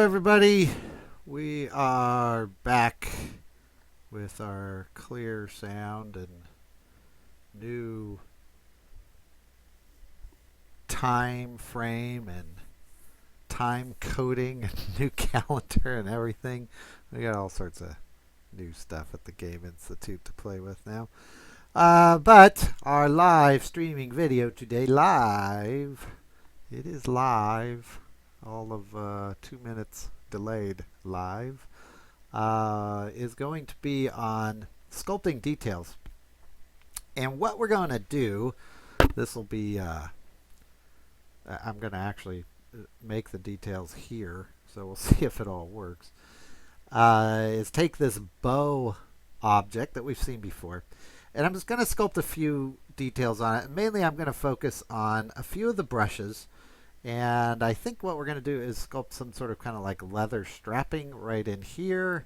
everybody. We are back with our clear sound and new time frame and time coding and new calendar and everything. We got all sorts of new stuff at the Game Institute to play with now. But our live streaming video today, it is live, all of 2 minutes delayed live, is going to be on Sculpting Details. And what we're going to do, this will be, I'm going to actually make the details here, so we'll see if it all works, is take this bow object that we've seen before, and I'm just going to sculpt a few details on it. Mainly I'm going to focus on a few of the brushes, and I think what we're going to do is sculpt some sort of kind of like leather strapping right in here.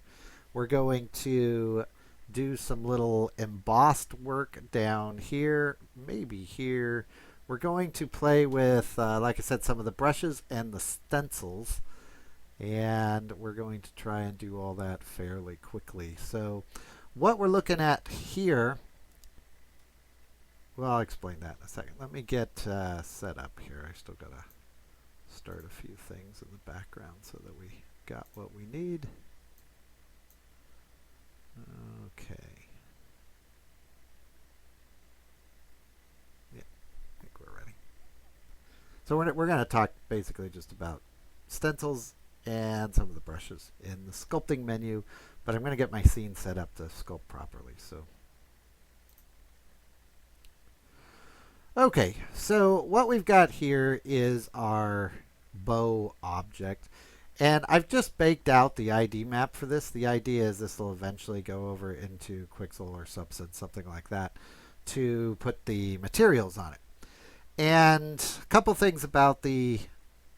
We're going to do some little embossed work down here, maybe here. We're going to play with, like I said, some of the brushes and the stencils, and we're going to try and do all that fairly quickly. So what we're looking at here, well, I'll explain that in a second. Let me get set up here. I still got to start a few things in the background so that we got what we need. Okay. Yeah, I think we're ready. So we're going to talk basically just about stencils and some of the brushes in the sculpting menu, but I'm going to get my scene set up to sculpt properly. So okay, so what we've got here is our bow object, and I've just baked out the ID map for this. The idea is this will eventually go over into Quixel or Substance, something like that, to put the materials on it. And a couple things about the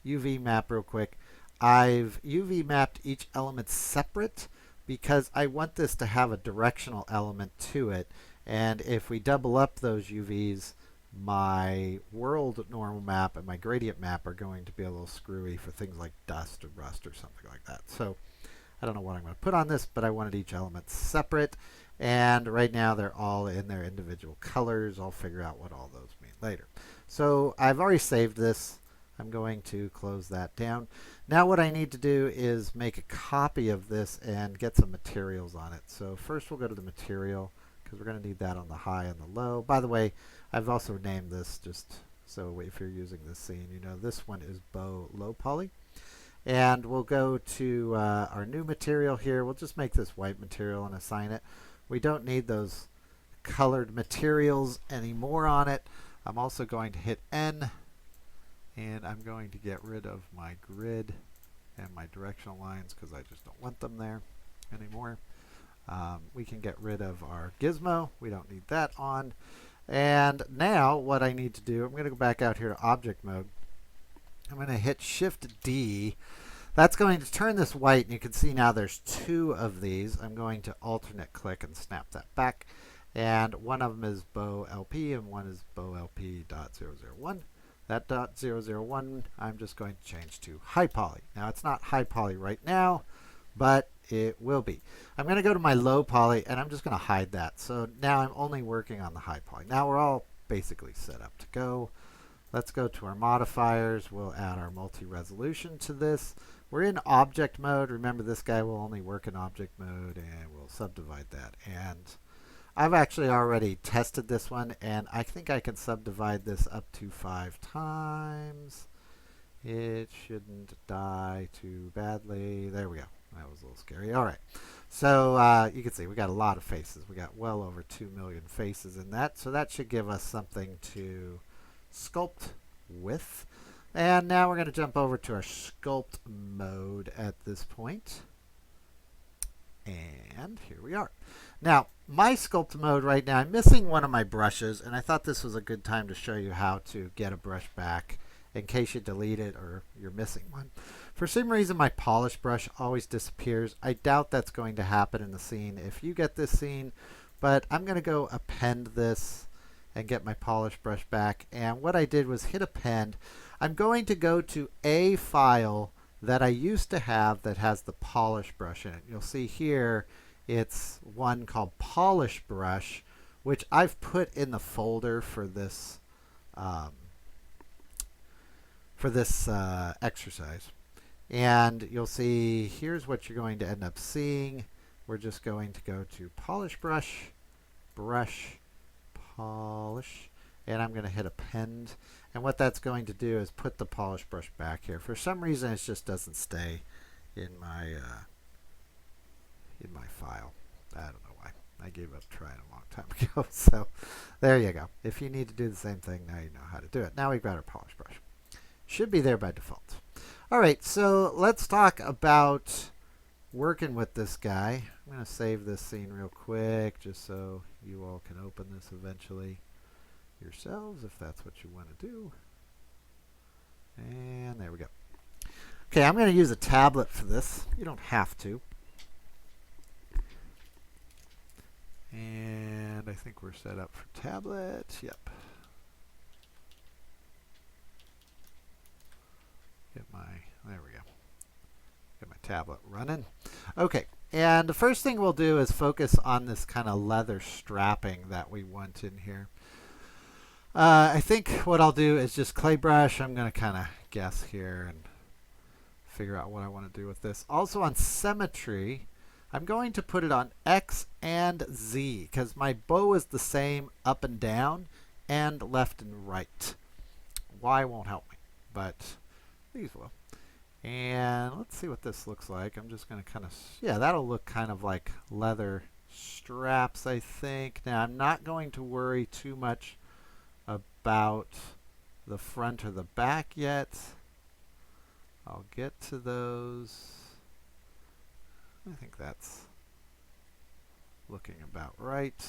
UV map real quick. I've UV mapped each element separate because I want this to have a directional element to it, and if we double up those UVs, my world normal map and my gradient map are going to be a little screwy for things like dust or rust or something like that. So I don't know what I'm going to put on this, but I wanted each element separate, and right now they're all in their individual colors. I'll figure out what all those mean later. So I've already saved this. I'm going to close that down. Now what I need to do is make a copy of this and get some materials on it. So first we'll go to the material, because we're going to need that on the high and the low. By the way, I've also named this just so if you're using this scene, you know this one is bow low poly. And we'll go to our new material here. We'll just make this white material and assign it. We don't need those colored materials anymore on it. I'm also going to hit N, and I'm going to get rid of my grid and my directional lines because I just don't want them there anymore. We can get rid of our gizmo. We don't need that on. And now what I need to do, I'm going to go back out here to object mode. I'm going to hit Shift D. That's going to turn this white, and you can see now there's two of these. I'm going to alternate click and snap that back. And one of them is bow LP and one is bow LP.001. That .001 I'm just going to change to high poly. Now it's not high poly right now, but it will be. I'm going to go to my low poly, and I'm just going to hide that. So now I'm only working on the high poly. Now we're all basically set up to go. Let's go to our modifiers. We'll add our multi-resolution to this. We're in object mode. Remember, this guy will only work in object mode, and we'll subdivide that. And I've actually already tested this one, and I think I can subdivide this up to 5 times. It shouldn't die too badly. There we go. That was a little scary. All right. So you can see we got a lot of faces. We got well over 2 million faces in that. So that should give us something to sculpt with. And now we're going to jump over to our sculpt mode at this point. And here we are. Now, my sculpt mode right now, I'm missing one of my brushes, and I thought this was a good time to show you how to get a brush back in case you delete it or you're missing one. For some reason, my polish brush always disappears. I doubt that's going to happen in the scene if you get this scene, but I'm going to go append this and get my polish brush back. And what I did was hit append. I'm going to go to a file that I used to have that has the polish brush in it. You'll see here it's one called Polish Brush, which I've put in the folder for this um, exercise. And you'll see here's what you're going to end up seeing. We're just going to go to Polish Brush, Brush, Polish, and I'm going to hit Append. And what that's going to do is put the polish brush back here. For some reason, it just doesn't stay in my file. I don't know why. I gave up trying a long time ago. So there you go. If you need to do the same thing, now you know how to do it. Now we've got our polish brush. Should be there by default. All right, so let's talk about working with this guy. I'm going to save this scene real quick just so you all can open this eventually yourselves if that's what you want to do. And there we go. Okay, I'm going to use a tablet for this. You don't have to. And I think we're set up for tablet. Yep. There we go. Get my tablet running. Okay, and the first thing we'll do is focus on this kind of leather strapping that we want in here. I think what I'll do is just clay brush. I'm going to kind of guess here and figure out what I want to do with this. Also on symmetry, I'm going to put it on X and Z because my bow is the same up and down and left and right. Y won't help me, but these will. And let's see what this looks like. I'm just going to kind of, yeah, that'll look kind of like leather straps, I think. Now, I'm not going to worry too much about the front or the back yet. I'll get to those. I think that's looking about right.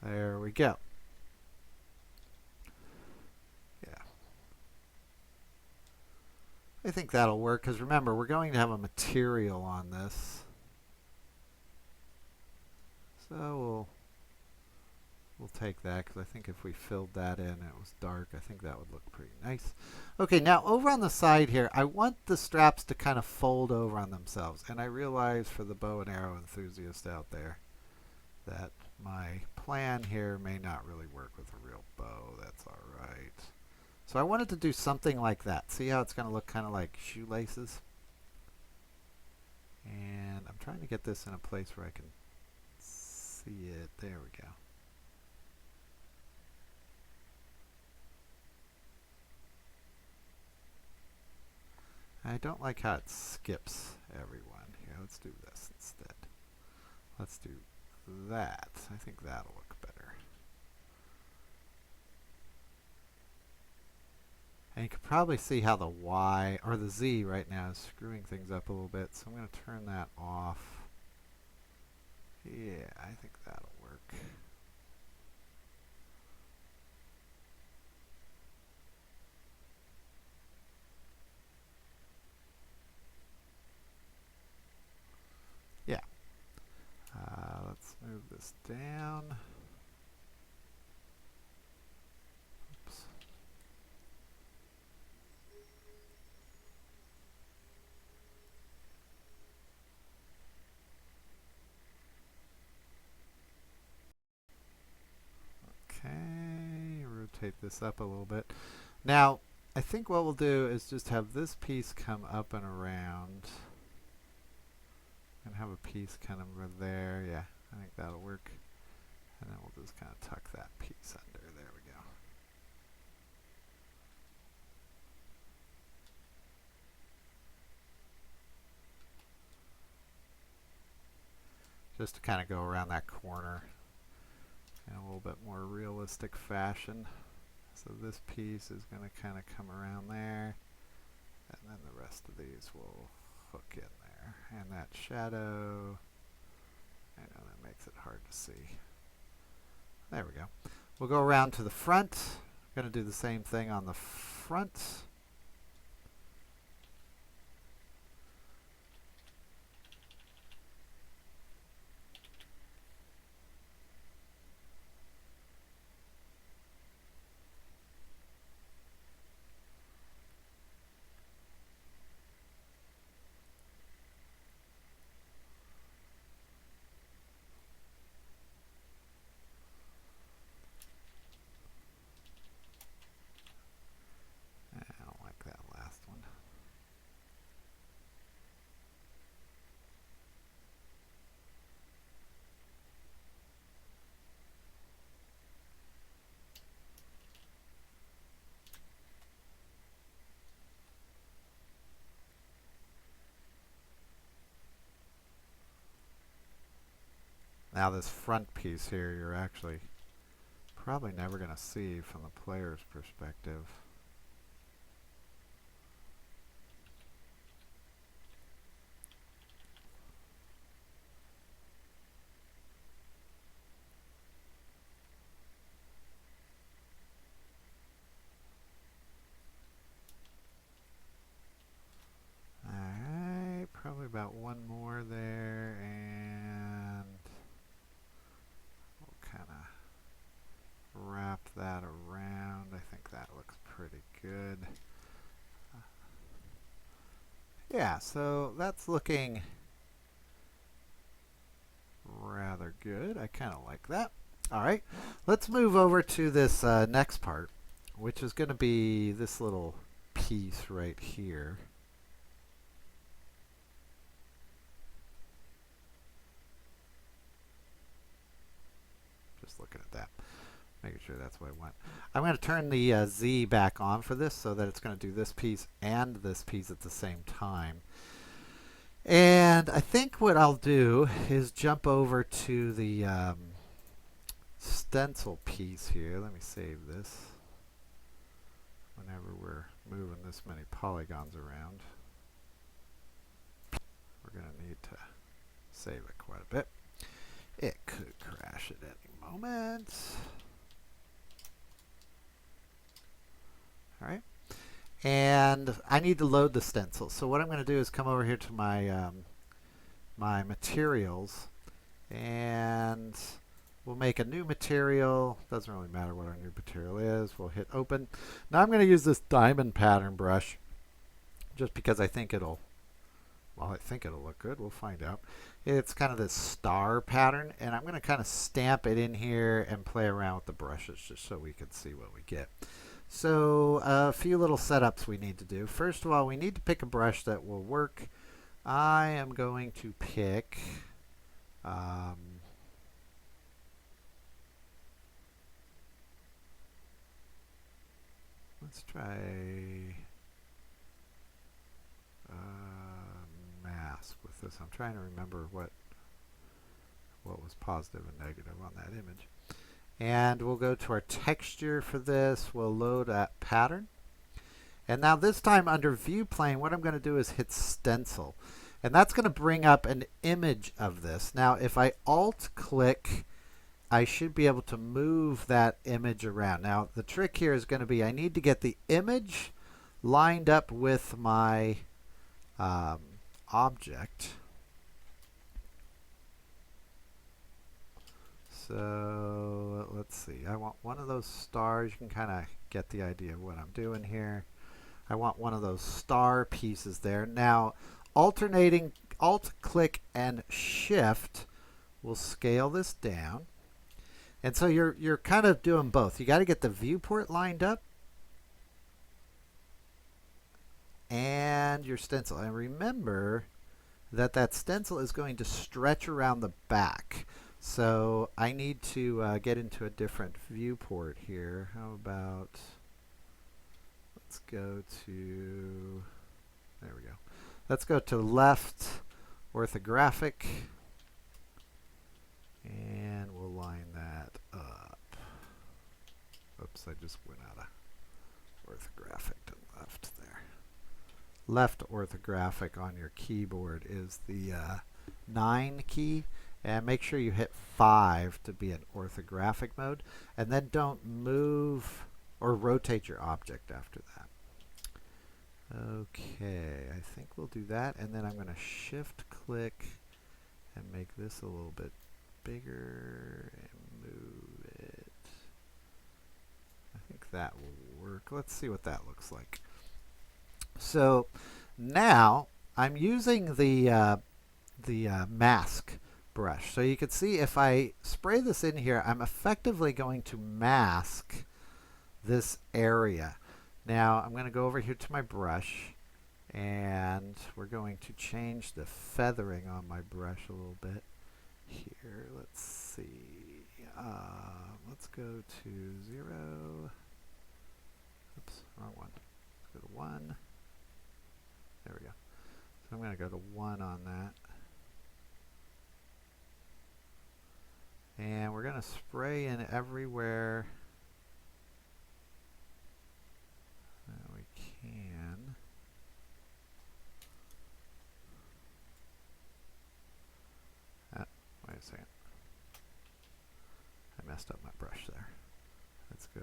There we go. Yeah. I think that'll work because remember, we're going to have a material on this. So we'll take that because I think if we filled that in and it was dark, I think that would look pretty nice. Okay, now over on the side here, I want the straps to kind of fold over on themselves. And I realize for the bow and arrow enthusiast out there that my plan here may not really work with a real bow. That's all right. So I wanted to do something like that. See how it's going to look kind of like shoelaces? And I'm trying to get this in a place where I can see it. There we go. I don't like how it skips everyone. Here, let's do this instead. Let's do that. I think that'll look better. And you can probably see how the Y or the Z right now is screwing things up a little bit. So I'm going to turn that off. Yeah, I think that'll work. Yeah. Let's move this down. Oops. Okay, rotate this up a little bit. Now, I think what we'll do is just have this piece come up and around. And have a piece kind of over there. Yeah, I think that'll work. And then we'll just kind of tuck that piece under. There we go. Just to kind of go around that corner in a little bit more realistic fashion. So this piece is going to kind of come around there. And then the rest of these will hook in there. And that shadow, I know that makes it hard to see. There we go. We'll go around to the front. I'm going to do the same thing on the front. Now this front piece here, you're actually probably never going to see from the player's perspective. Alright, probably about one more there, and we'll kind of wrap that around. I think that looks pretty good. Yeah, so that's looking rather good. I kind of like that. All right, let's move over to this next part, which is going to be this little piece right here. Just looking at that, making sure that's what I want. I'm going to turn the Z back on for this so that it's going to do this piece and this piece at the same time. And I think what I'll do is jump over to the stencil piece here. Let me save this. Whenever we're moving this many polygons around, we're going to need to save it quite a bit. It could crash at any moment. All right. And I need to load the stencil. So what I'm going to do is come over here to my my materials, and we'll make a new material. Doesn't really matter what our new material is. We'll hit open. Now I'm going to use this diamond pattern brush just because I think it'll, well, I think it'll look good. We'll find out. It's kind of this star pattern, and I'm going to kind of stamp it in here and play around with the brushes just so we can see what we get. So a few little setups we need to do. First of all, we need to pick a brush that will work. I am going to pick let's try mask with this. I'm trying to remember what was positive and negative on that image. And we'll go to our texture for this. We'll load that pattern. And now this time under view plane, what I'm going to do is hit stencil. And that's going to bring up an image of this. Now if I alt click, I should be able to move that image around. Now the trick here is going to be I need to get the image lined up with my object. So let's see. I want one of those stars. You can kind of get the idea of what I'm doing here. I want one of those star pieces there. Now alternating alt click and shift will scale this down. And so you're kind of doing both. You got to get the viewport lined up and your stencil. And remember that that stencil is going to stretch around the back. So I need to get into a different viewport here. How about, let's go to, there we go. Let's go to left orthographic, and we'll line that up. Oops, I just went out of orthographic to left there. Left orthographic on your keyboard is the 9 key. And make sure you hit 5 to be in orthographic mode. And then don't move or rotate your object after that. Okay, I think we'll do that. And then I'm going to shift click and make this a little bit bigger and move it. I think that will work. Let's see what that looks like. So now I'm using the mask brush. So you can see if I spray this in here, I'm effectively going to mask this area. Now I'm going to go over here to my brush, and we're going to change the feathering on my brush a little bit here. Let's see. Let's go to 0. Oops, wrong one. Let's go to 1. There we go. So I'm going to go to 1 on that. And we're going to spray in everywhere that we can. Wait a second. I messed up my brush there. Let's go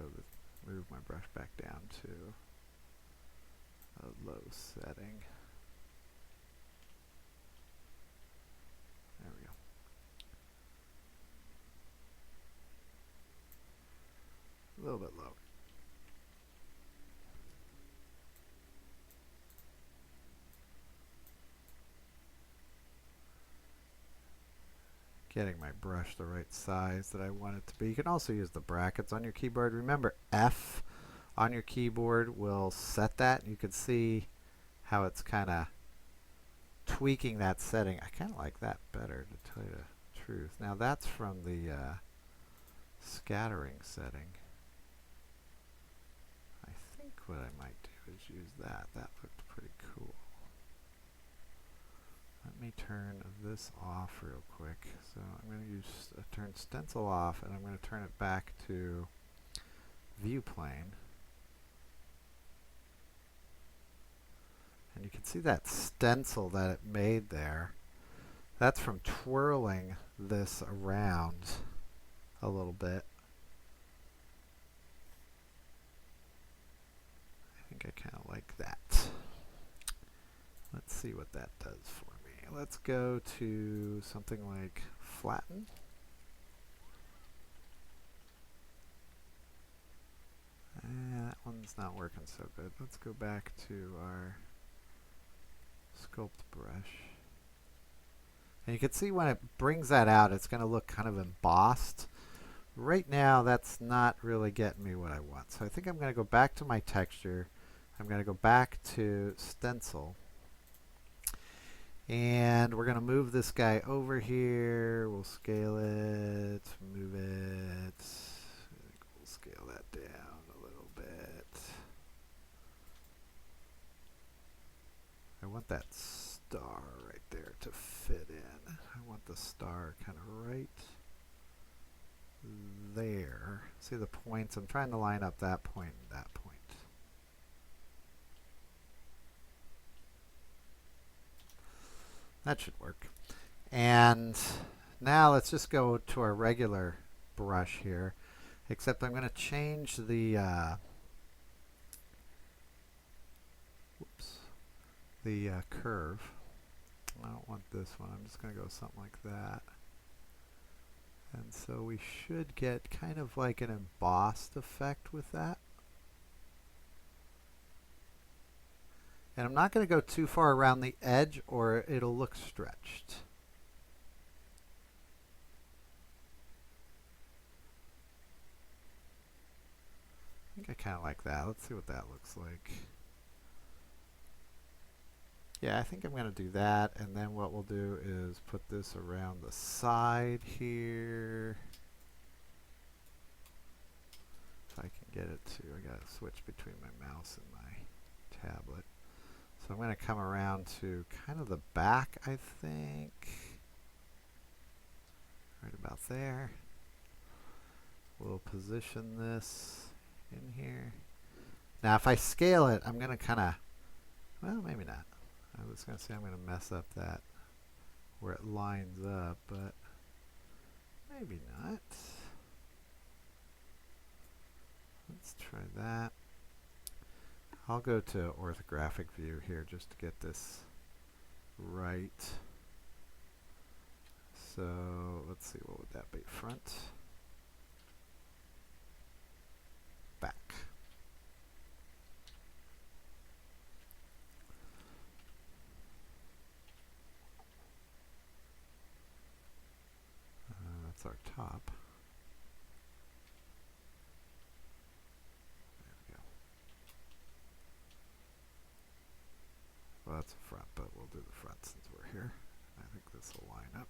move my brush back down to a low setting. There we go. A little bit lower. Getting my brush the right size that I want it to be. You can also use the brackets on your keyboard. Remember, F on your keyboard will set that. You can see how it's kind of tweaking that setting. I kind of like that better, to tell you the truth. Now that's from the scattering setting. I think what I might do is use that. That looked pretty cool. Let me turn this off real quick. So I'm going to use turn stencil off, and I'm going to turn it back to view plane. And you can see that stencil that it made there. That's from twirling this around a little bit. I think I kind of like that. Let's see what that does for me. Let's go to something like flatten. That one's not working so good. Let's go back to our sculpt brush. And you can see when it brings that out, it's going to look kind of embossed. Right now, that's not really getting me what I want. So I think I'm going to go back to my texture. I'm going to go back to stencil. And we're going to move this guy over here. We'll scale it, move it. I think we'll scale that down a little bit. I want that star right there to fit in. I want the star kind of right there. See the points? I'm trying to line up that point and that point. That should work. And now let's just go to our regular brush here, except I'm going to change the curve. I don't want this one. I'm just going to go something like that. And so we should get kind of like an embossed effect with that. And I'm not going to go too far around the edge or it'll look stretched. I think I kind of like that. Let's see what that looks like. Yeah, I think I'm going to do that, and then what we'll do is put this around the side here. If I can get it to, I got to switch between my mouse and my tablet. So I'm going to come around to kind of the back, I think. Right about there. We'll position this in here. Now if I scale it, I'm going to kind of, well, maybe not. I was going to say I'm going to mess up that where it lines up, but maybe not. Let's try that. I'll go to orthographic view here just to get this right. So let's see, what would that be? Front, back. That's our top. There we go. Well, that's the front, but we'll do the front since we're here. I think this will line up.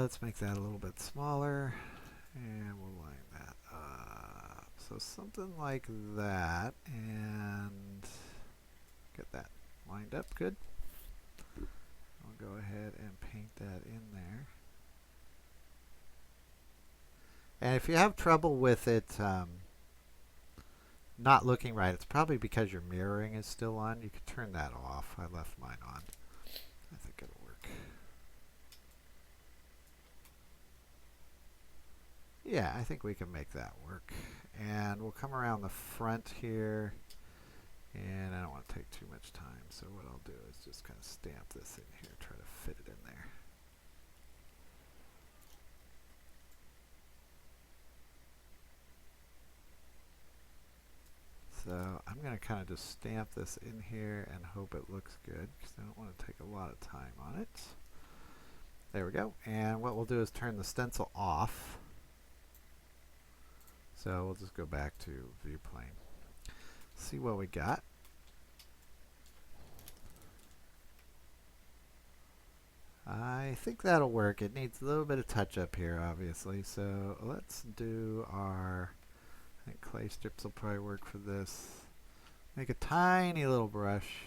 Let's make that a little bit smaller, and we'll line that up. So something like that, and get that lined up good. I'll go ahead and paint that in there. And if you have trouble with it not looking right, it's probably because your mirroring is still on. You could turn that off. I left mine on. I think it'll work. Yeah, I think we can make that work. And we'll come around the front here. And I don't want to take too much time, so what I'll do is just kind of stamp this in here, try to fit it in there. So I'm going to kind of just stamp this in here and hope it looks good, because I don't want to take a lot of time on it. There we go. And what we'll do is turn the stencil off. So we'll just go back to view plane. See what we got. I think that'll work. It needs a little bit of touch up here, obviously. So let's do our, I think clay strips will probably work for this. Make a tiny little brush.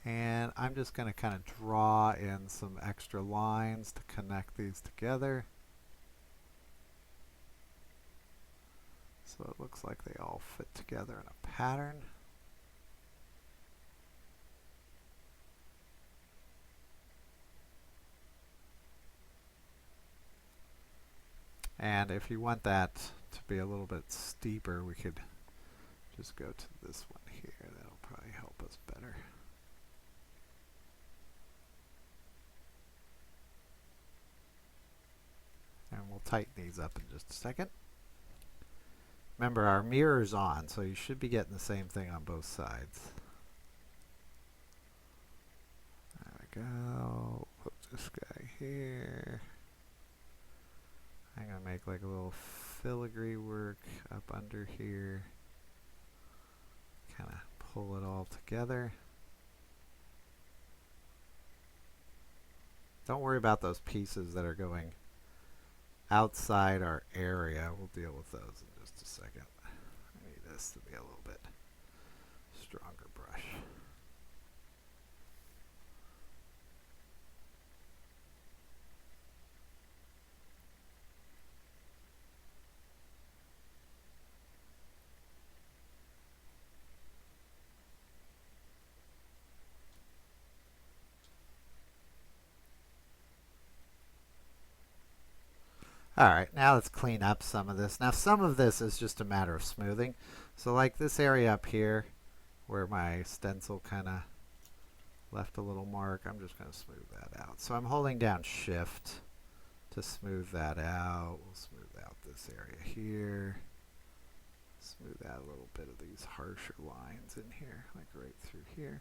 And I'm just going to kind of draw in some extra lines to connect these together. So it looks like they all fit together in a pattern. And if you want that to be a little bit steeper, we could just go to this one here. That'll probably help us better. And we'll tighten these up in just a second. Remember, our mirror's on, so you should be getting the same thing on both sides. There we go. Put this guy here. I'm going to make like a little filigree work up under here. Kind of pull it all together. Don't worry about those pieces that are going outside our area. We'll deal with those in just a second. I need this to be a little bit stronger brush. Alright, now let's clean up some of this. Now some of this is just a matter of smoothing. So like this area up here where my stencil kind of left a little mark, I'm just going to smooth that out. So I'm holding down Shift to smooth that out. We'll smooth out this area here. Smooth out a little bit of these harsher lines in here, like right through here.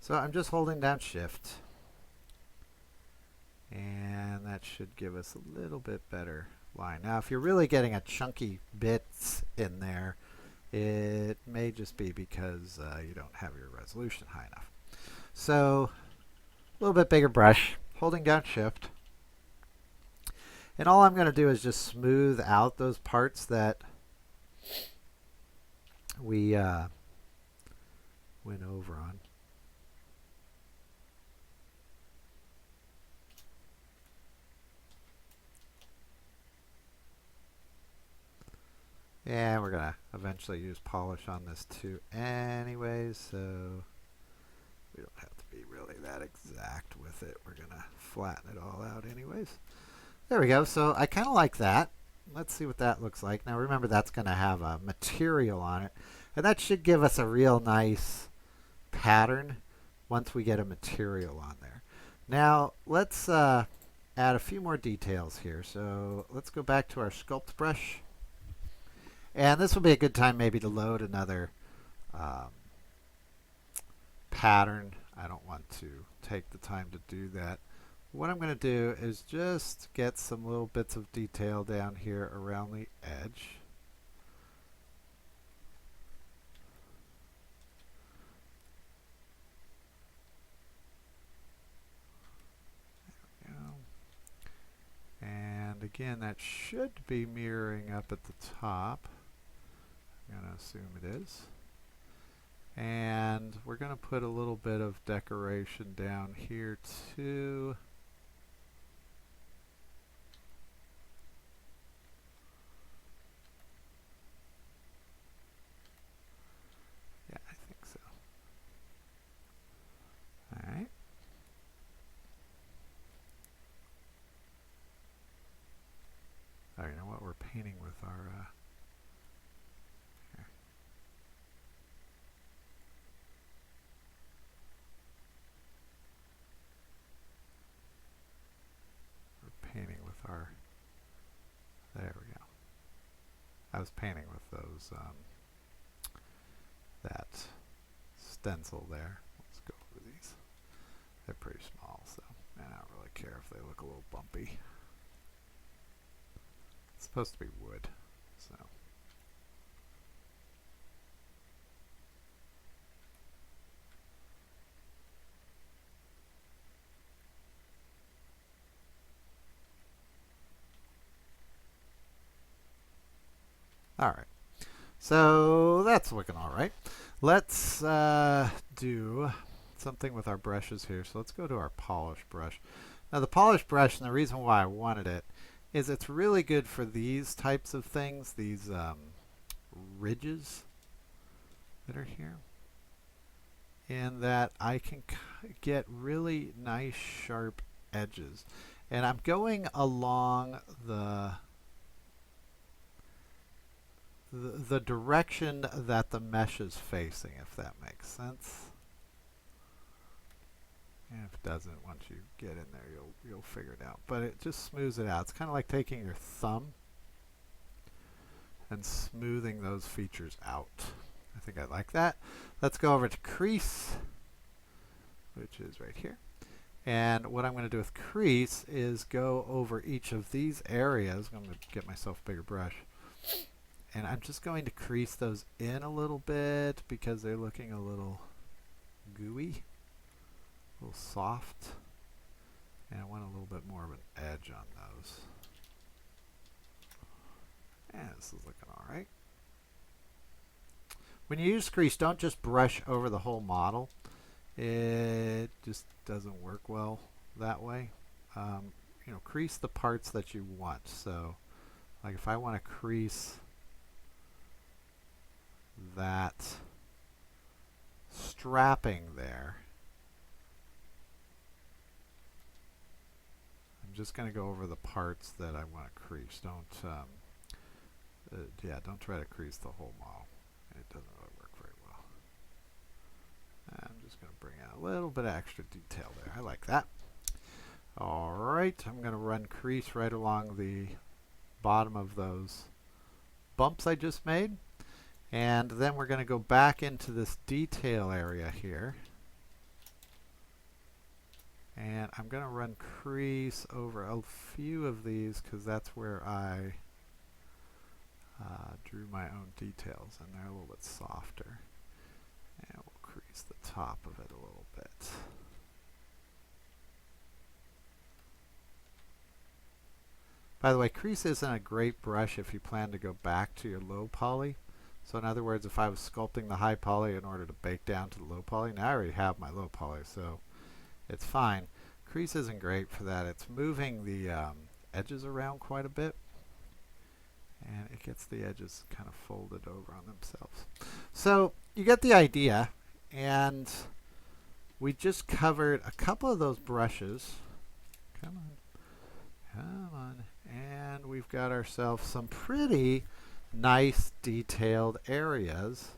So I'm just holding down Shift. And that should give us a little bit better line. Now if you're really getting a chunky bits in there, it may just be because you don't have your resolution high enough. So a little bit bigger brush, holding down Shift. And all I'm going to do is just smooth out those parts that we went over on. And we're going to eventually use polish on this too anyways, so we don't have to be really that exact with it. We're going to flatten it all out anyways. There we go. So I kind of like that. Let's see what that looks like. Now remember, that's going to have a material on it, and that should give us a real nice pattern once we get a material on there. Now let's add a few more details here. So let's go back to our sculpt brush. And this will be a good time maybe to load another pattern. I don't want to take the time to do that. What I'm going to do is just get some little bits of detail down here around the edge. There we go. And again, that should be mirroring up at the top. I'm going to assume it is. And we're going to put a little bit of decoration down here too. Yeah, I think so. All right. Oh, you know what? We're painting with our... here. We're painting with our... There we go. I was painting with those... that stencil there. Let's go over these. They're pretty small, so I don't really care if they look a little bumpy. It's supposed to be wood, so. All right. So that's looking all right. Let's do something with our brushes here. So let's go to our polish brush. Now the polish brush, and the reason why I wanted it, is it's really good for these types of things, these ridges that are here, in that I can get really nice sharp edges. And I'm going along the direction that the mesh is facing, if that makes sense. And if it doesn't, once you get in there, you'll figure it out. But it just smooths it out. It's kind of like taking your thumb and smoothing those features out. I think I like that. Let's go over to crease, which is right here. And what I'm going to do with crease is go over each of these areas. I'm going to get myself a bigger brush. And I'm just going to crease those in a little bit because they're looking a little gooey, a little soft. And I want a little bit more of an edge on those. And this is looking all right. When you use crease, don't just brush over the whole model. It just doesn't work well that way. You know, crease the parts that you want. So, like if I want to crease that strapping there, I'm just going to go over the parts that I want to crease. Don't, yeah, don't try to crease the whole model. It doesn't really work very well. I'm just going to bring out a little bit of extra detail there. I like that. All right, I'm going to run crease right along the bottom of those bumps I just made. And then we're going to go back into this detail area here. And I'm going to run crease over a few of these because that's where I drew my own details, and they're a little bit softer. And we'll crease the top of it a little bit. By the way, crease isn't a great brush if you plan to go back to your low poly. So in other words, if I was sculpting the high poly in order to bake down to the low poly, now I already have my low poly, so it's fine. Crease isn't great for that. It's moving the edges around quite a bit, and it gets the edges kind of folded over on themselves. So you get the idea, and we just covered a couple of those brushes. Come on, come on. And we've got ourselves some pretty nice detailed areas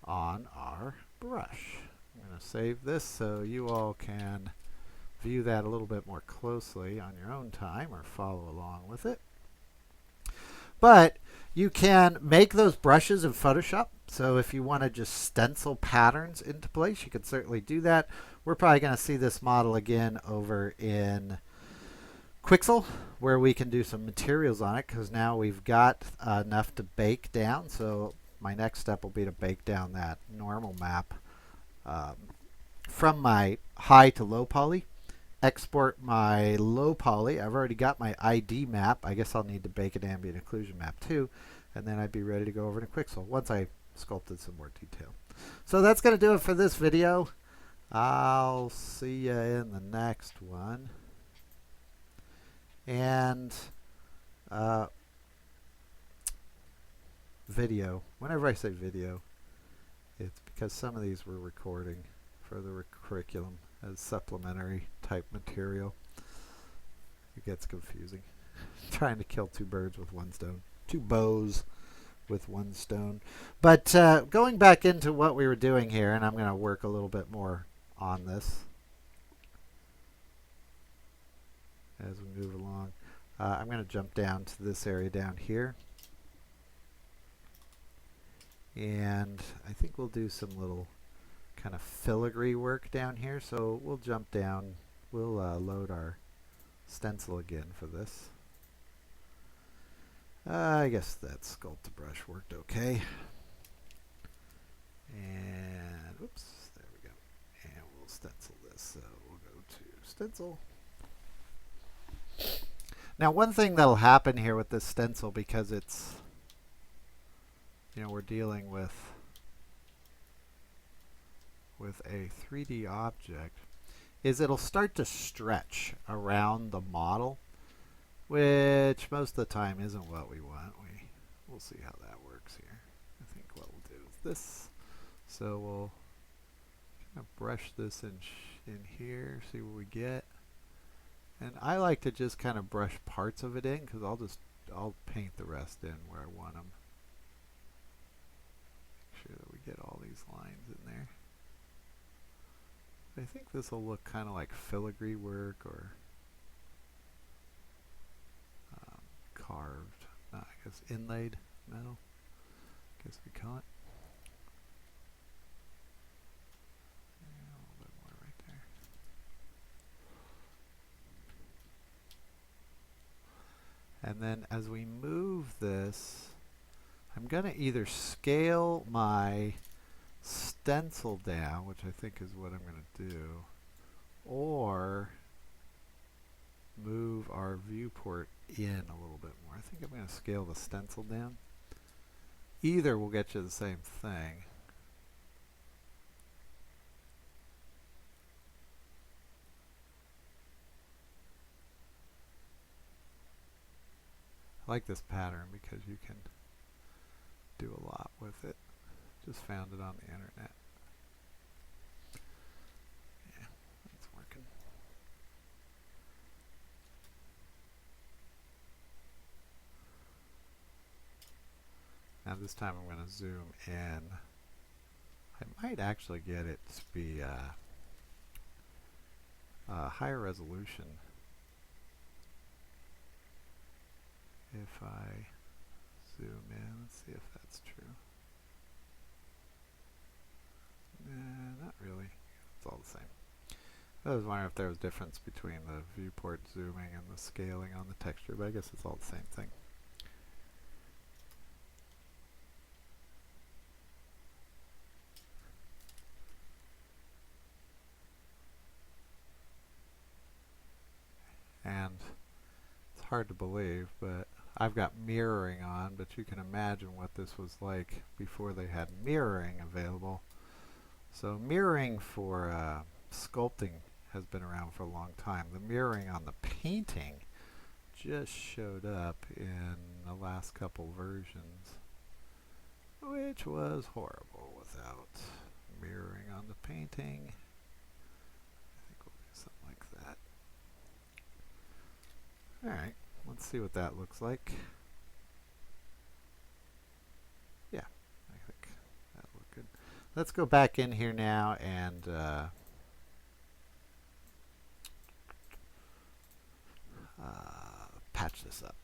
on our brush. I'm going to save this so you all can view that a little bit more closely on your own time or follow along with it. But you can make those brushes in Photoshop. So if you want to just stencil patterns into place, you can certainly do that. We're probably going to see this model again over in Quixel, where we can do some materials on it, because now we've got enough to bake down. So my next step will be to bake down that normal map from my high to low poly, export my low poly. I've already got my ID map. I guess I'll need to bake an ambient occlusion map too, and then I'd be ready to go over to Quixel once I sculpted some more detail. So that's going to do it for this video. I'll see you in the next one. And video. Whenever I say video, it's because some of these we're recording for the curriculum as supplementary type material. It gets confusing. Trying to kill two birds with one stone. Two bows with one stone. But going back into what we were doing here, and I'm going to work a little bit more on this as we move along. I'm going to jump down to this area down here. And I think we'll do some little kind of filigree work down here. So we'll jump down. We'll load our stencil again for this. I guess that sculpt to brush worked okay. And oops, there we go. And we'll stencil this. So we'll go to stencil. Now one thing that'll happen here with this stencil, because it's, you know, we're dealing with a 3D object, is it'll start to stretch around the model, which most of the time isn't what we want. We'll see how that works here. I think what we'll do is this. So we'll kind of brush this in here, see what we get. And I like to just kind of brush parts of it in, because I'll paint the rest in where I want them. Make sure that we get all these lines in there. I think this will look kind of like filigree work or carved, I guess inlaid metal, I guess we call it. Yeah, a little bit more right there. And then as we move this, I'm going to either scale my stencil down, which I think is what I'm going to do, or move our viewport in a little bit more. I think I'm going to scale the stencil down. Either will get you the same thing. I like this pattern because you can do a lot with it. Just found it on the internet. Yeah, that's working. Now this time I'm going to zoom in. I might actually get it to be higher resolution if I zoom in. Let's see if that's true. Not really. It's all the same. I was wondering if there was a difference between the viewport zooming and the scaling on the texture, but I guess it's all the same thing. And it's hard to believe, but I've got mirroring on, but you can imagine what this was like before they had mirroring available. So mirroring for sculpting has been around for a long time. The mirroring on the painting just showed up in the last couple versions, which was horrible without mirroring on the painting. I think we'll do something like that. Alright, let's see what that looks like. Yeah, I think that looked good. Let's go back in here now and patch this up.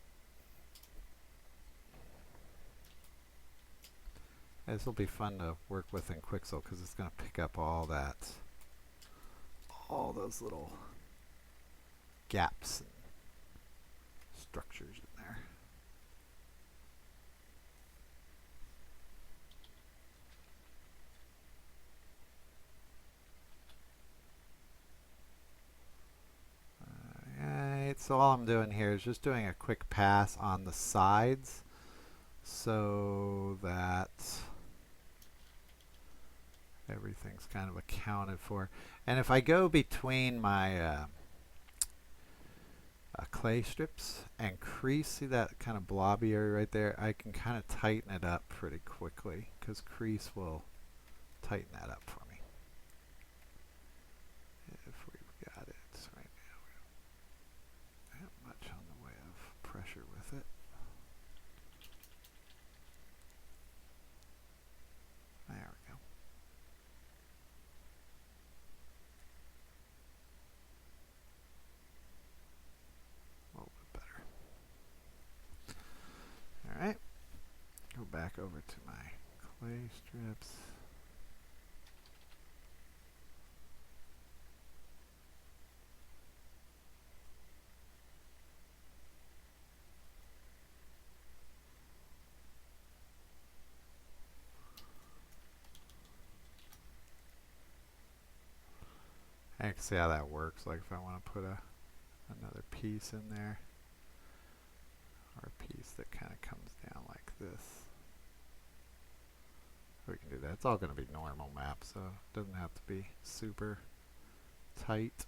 This will be fun to work with in Quixel because it's going to pick up all those little gaps and structures in there. Alright, so all I'm doing here is just doing a quick pass on the sides so that everything's kind of accounted for. And if I go between my clay strips and crease, see that kind of blobby area right there? I can kind of tighten it up pretty quickly because crease will tighten that up for me. If we've got it right now, we don't have much on the way of pressure with it. There we go. A little bit better. All right. Go back over to my clay strips. I can see how that works. Like if I want to put another piece in there, or a piece that kind of comes down like this, we can do that. It's all going to be normal map, so it doesn't have to be super tight.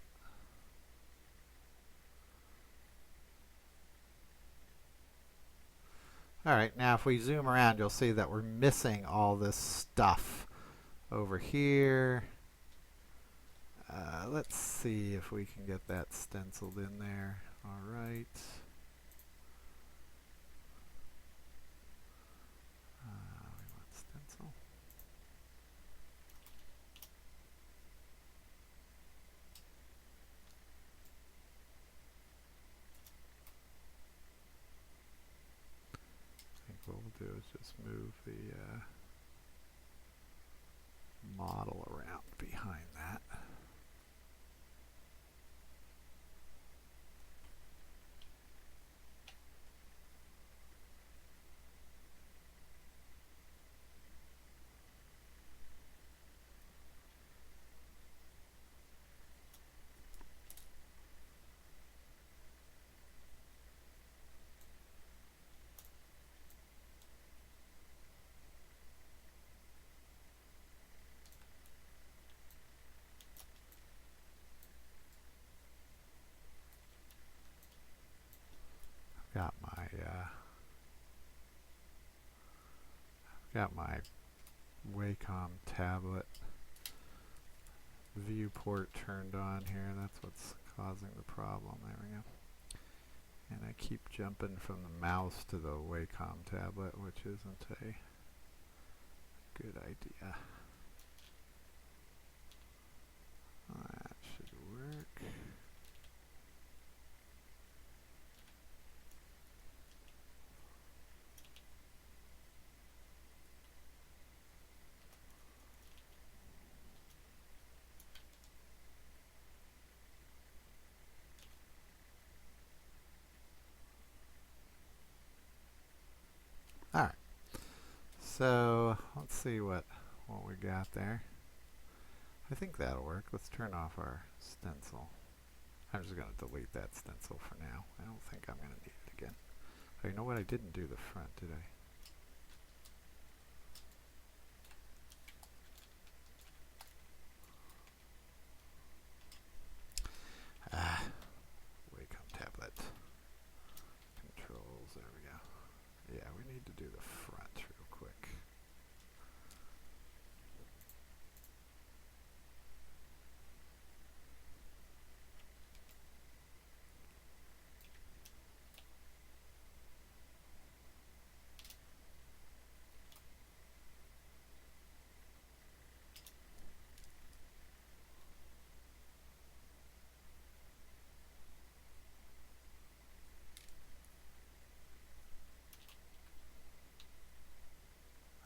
Alright, now if we zoom around, you'll see that we're missing all this stuff over here. Let's see if we can get that stenciled in there. Alright. We want stencil. I think what we'll do is just move the model around behind that. Got my Wacom tablet viewport turned on here. That's what's causing the problem. There we go. And I keep jumping from the mouse to the Wacom tablet, which isn't a good idea. That should work. Alright, so let's see what we got there. I think that'll work. Let's turn off our stencil. I'm just going to delete that stencil for now. I don't think I'm going to need it again. Oh, you know what? I didn't do the front, did I? Wacom tablet. Controls, there we go. Yeah, we need to do the front real quick.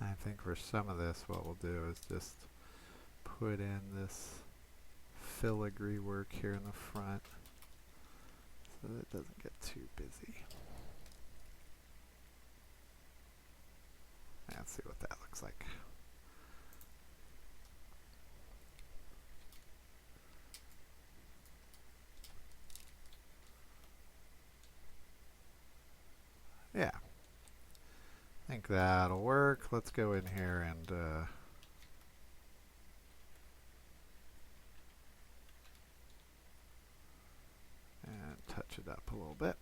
I think for some of this what we'll do is just put in this filigree work here in the front so that it doesn't get too busy. Let's see what that looks like. Yeah. I think that'll work. Let's go in here and touch it up a little bit.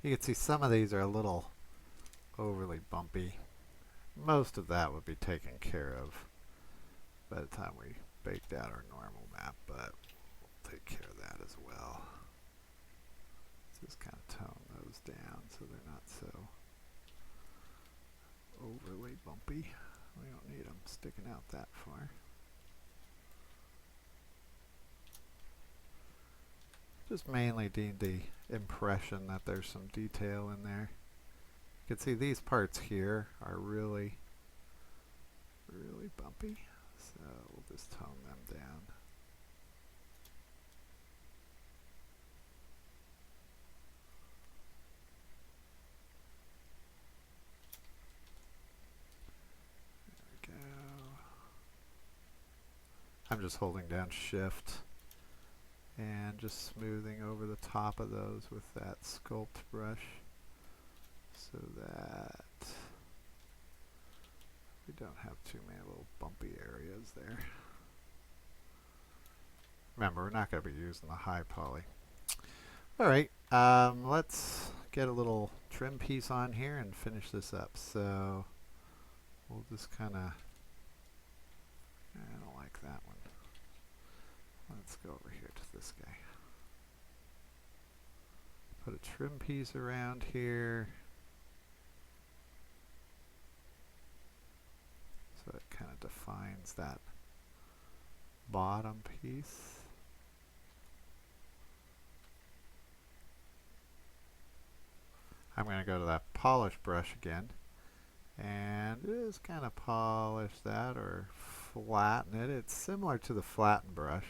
You can see some of these are a little overly bumpy. Most of that would be taken care of by the time we baked out our normal map, but we'll take care of that as well. Just kind of tone those down so they're not so overly bumpy. We don't need them sticking out that far. Just mainly need the impression that there's some detail in there. You can see these parts here are really bumpy, so we'll just tone them down. There we go. I'm just holding down Shift and just smoothing over the top of those with that sculpt brush so that we don't have too many little bumpy areas there. Remember, we're not going to be using the high poly. Alright, let's get a little trim piece on here and finish this up. So we'll just kind of, I don't like that one. Let's go over here to this guy. Put a trim piece around here. So it kind of defines that bottom piece. I'm going to go to that polish brush again and just kind of polish that or flatten it. It's similar to the flatten brush.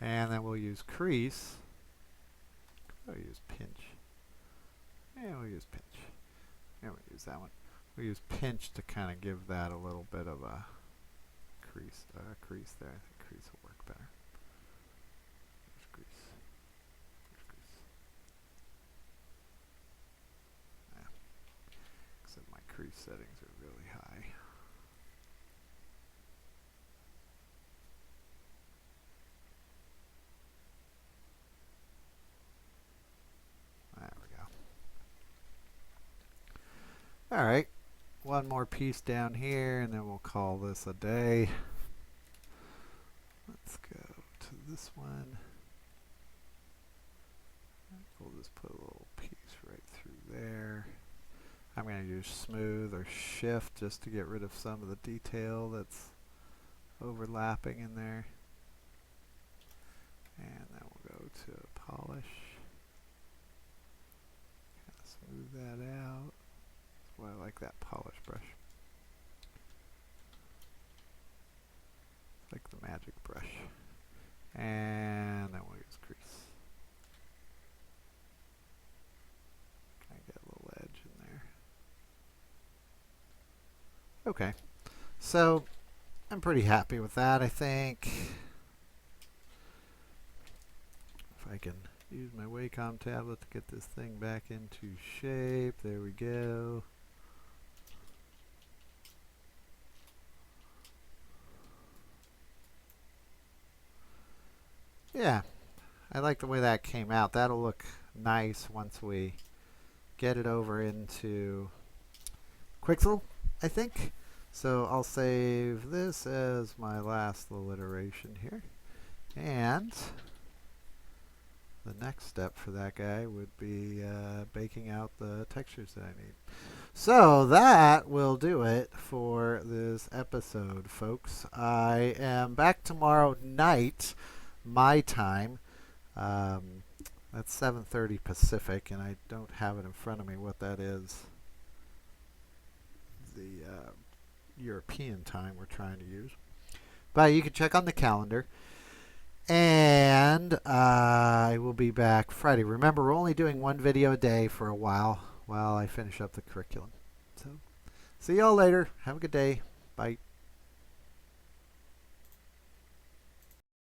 And then we'll use crease. We'll use pinch. And we'll use pinch. And we'll use that one. We'll use pinch to kind of give that a little bit of a crease there. I think crease will work better. There's crease. There's crease. Yeah. Except my crease settings are really high. Alright, one more piece down here and then we'll call this a day. Let's go to this one. We'll just put a little piece right through there. I'm going to use smooth or shift just to get rid of some of the detail that's overlapping in there. And then we'll go to polish. Kind of smooth that out. Well, I like that polish brush. Like the magic brush. And then we'll use crease. Kind of get a little edge in there. Okay. So, I'm pretty happy with that, I think. If I can use my Wacom tablet to get this thing back into shape. There we go. Yeah, I like the way that came out. That'll look nice once we get it over into Quixel, I think. So I'll save this as my last little iteration here. And the next step for that guy would be baking out the textures that I need. So that will do it for this episode, folks. I am back tomorrow night, my time. That's 7:30 Pacific, and I don't have it in front of me what that is. The European time we're trying to use. But you can check on the calendar. And I will be back Friday. Remember, we're only doing one video a day for a while I finish up the curriculum. So, see y'all later. Have a good day. Bye.